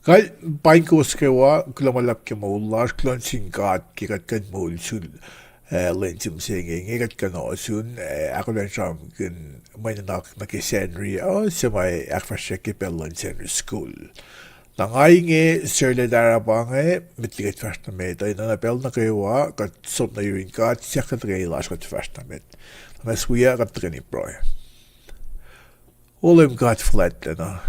Gal bankos ke wa klamalap ke maullash klon singat kikat kan mulsul lentim singing ikat kan osun akulan sham kan maynak na ke senri o semai akfashe ke pellan senri school. Nangai nge sirle darabange mitliget fastnamet ay na pel na kewa kat sop na yurin kat siakat reilas kat fastnamet. Mas kuya kat treni proy. Olem kat flat na.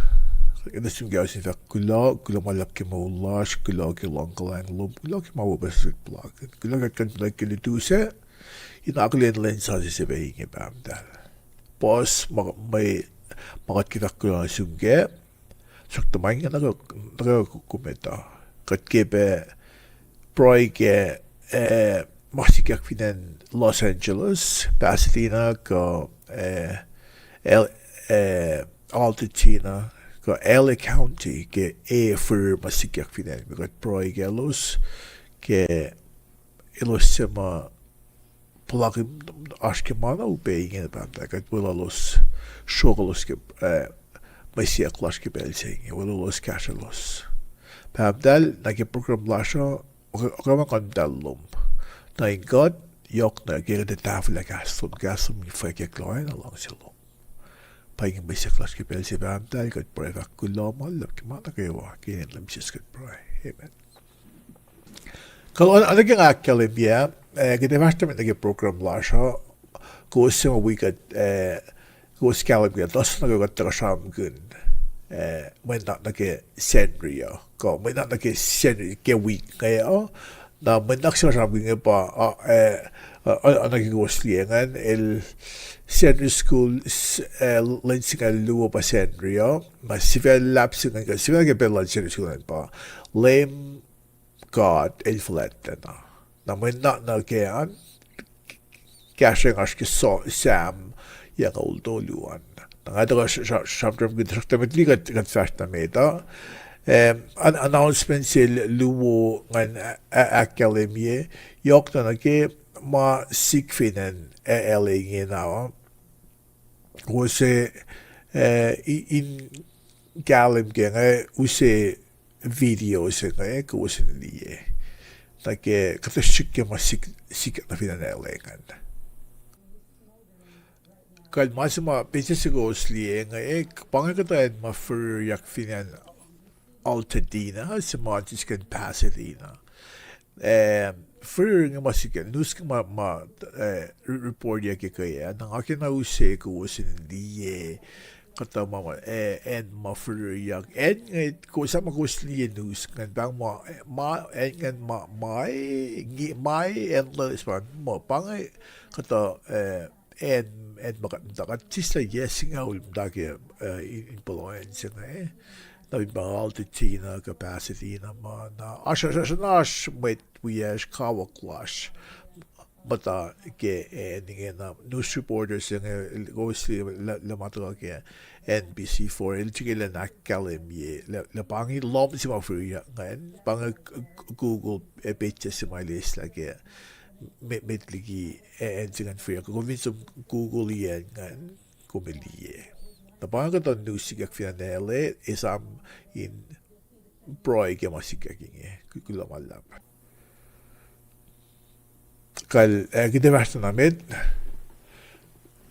إذا سمع جالسين في كلا ما لك مولاش كلا كلان لوب كلا ما هو بس بلاك كلا كان لك اللي توسع ينعقلين لين سازي سبعين بعمدال بس ما قد كذا كلا سمع شكت ما ينعقل نعقل كوميتا قد كيب برايك محسيك فينا لوس أنجلوس باسدينا كا Altitude ko LA County ke for masikyak finan bigat proy gelos ke ilosema plagim aşkemana upeygen banda kat bulalos şogolos ke masiyaklaş ke belsen bulalos kaşalos pabdal na ke programlaşa okama kandallum na ingod yok na geride tafla gasum mi fake kloin along Paingin bisiklas ke pelsi bamdal kat pray vakulo malap ke mata kewa kinin lam siskat pray amen kalau ada yang akal dia kita pasti menjadi program lasha ko semua week ko scalp dia dos na ko terasam gun men tak nak ke senrio ko men tak nak ke sen ke week kaya na men tak sama gun pa anak ko sliengan Central School lensing a luo pa senrio mas civil lapsing ang civil ke bella Central School pa lame god el flat na men na kean kashing aske so sam yang oldo luan na ada shamtram gid saktamet ligat fasta meta announcement sil luo ngan academy yok na ke ma sikfinen LA now Use in galim genga use videos nga ko use niye take kata shikke masik na finalengan kal masima pesesigo slie nga pangakata ma for yak finan altadina sama tiskan pasadena for nga masikan news ma report ya ke kaya nang akin na use ko usin liye kata mama and ma for yak and ko sama ko sliye news kan bang ma and my endless one mo pang kata and makat tisla yes nga ul dake influence nga na altitude capacity na na ash wait we as kawaklash but ke na news reporters ng gosli la matra ke NBC4 el chigela na kalemye la pangi lom si ma fruya ngan pang Google page si my list like metligi en singan fruya ko vinso Google yan ngan kumeliye the banga the news sigak fianele is in broy ke masikaking kukula malap kal kita basta namin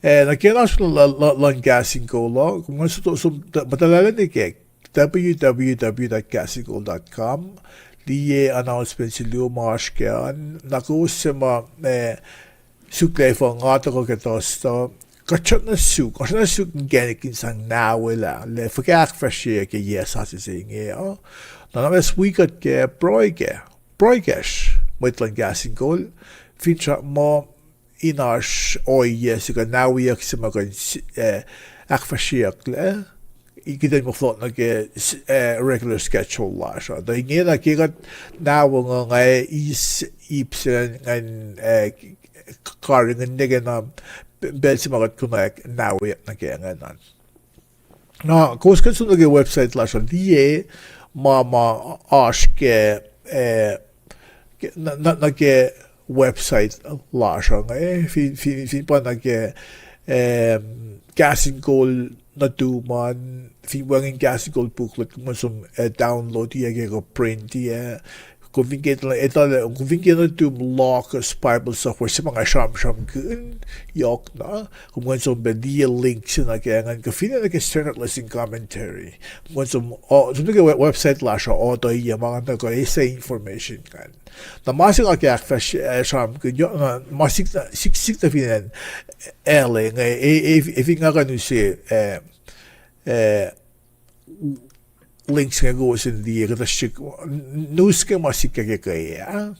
nakianas lang gasing ko lo kung gusto matalalan ni ke www.gasingko.com liye announcement si Lumash kan nakusema suklay for ngato ko ketosto kachat na suk genikin sang nawela le fakak fashe ke yes hasi singe na names wikat ke broikesh mitlan gasing ko fincha mo inash oi yes ka nawi ak simagan akfashiak le ikita mo flot na ke regular schedule la sha da nge na ke gat nawo nga is ipsen ngan karing nge na belsi magat kunak nawi na ke nganan na kos kan sunage website la sha die mama aske na ke website lasha fin pa na ke gasing goal natuman finwangin kasi gold booklet kung som download iya ko print iya kung na tum locus Bible software sa mga sham kun yok na kung som bedia links na kaya ngan ka fina na standard listing commentary kung som website la siya auto iya mga na ko isa information kan na masik kaya sham kun yo masik sik na fina ele nga if nga kanu si links nga go sin di ka shik news ka masik kaya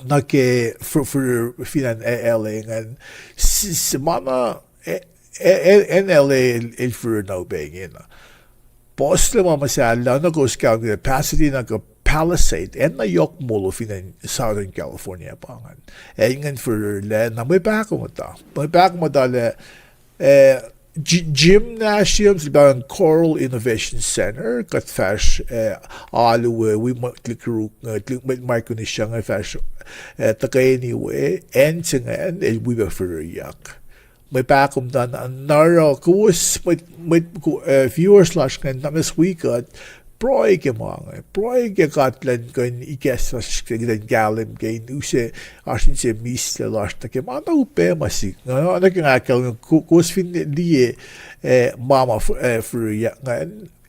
na ke for finan LA ngan semana NLA il for no bang na post le mama sa la na go scout the Pasadena ka Palisade and na yok molo finan Southern California pangan ngan for le na may back mo ta le gymnasiums about Coral Innovation Center kat fash alu we click micro ni siya nga fash takay anyway and singan we be for yak may pakum dan naro kus may viewers slash kan tamis we got proy ke katlan kan ikes den galim ke use asin se mis lash ta ke mata upe masik no na ke akal kus fin die mama for ya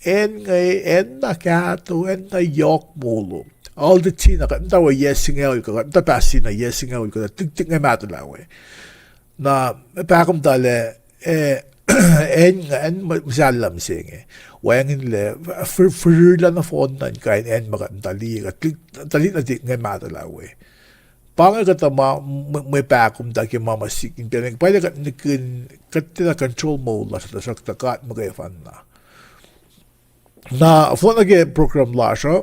en na kato en na yok molo all the tina ka nda wa yesing el ka nda pasina yesing el ka tik nga mata la we na pakum dale en masalam singe wangin le for la na phone nan kain en makan tali na dik nga mata la we pang ka ta may pakum da ke mama sikin pero pwede ka nikin katina control mode la sa kat magay fan na phone age program la siya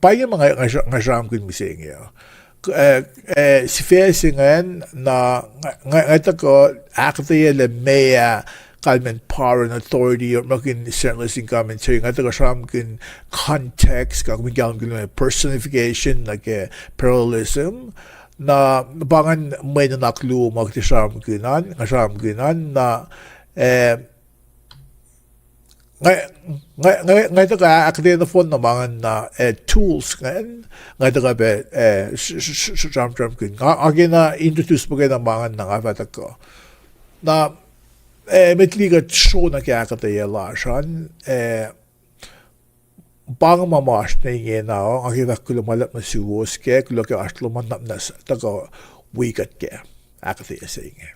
paya mga ngasam kun mising ya si fesingan na ngata ko akte le mea kalmen power and authority or makin sentencing commentary ngata ko sam kin context ka kung gawin personification like parallelism na bangan may na naklu magtisam kinan na ngay to ka akde na phone na mga na tools ngay to ka be jam kin again na introduce mo kayo ng mga nangafata ko na metliga show na kaya kata yala siyan bang mamash na ingin na ang kulumalap na suwos ke kulak yung aslo manap na taga wikat ke akata yasa ingin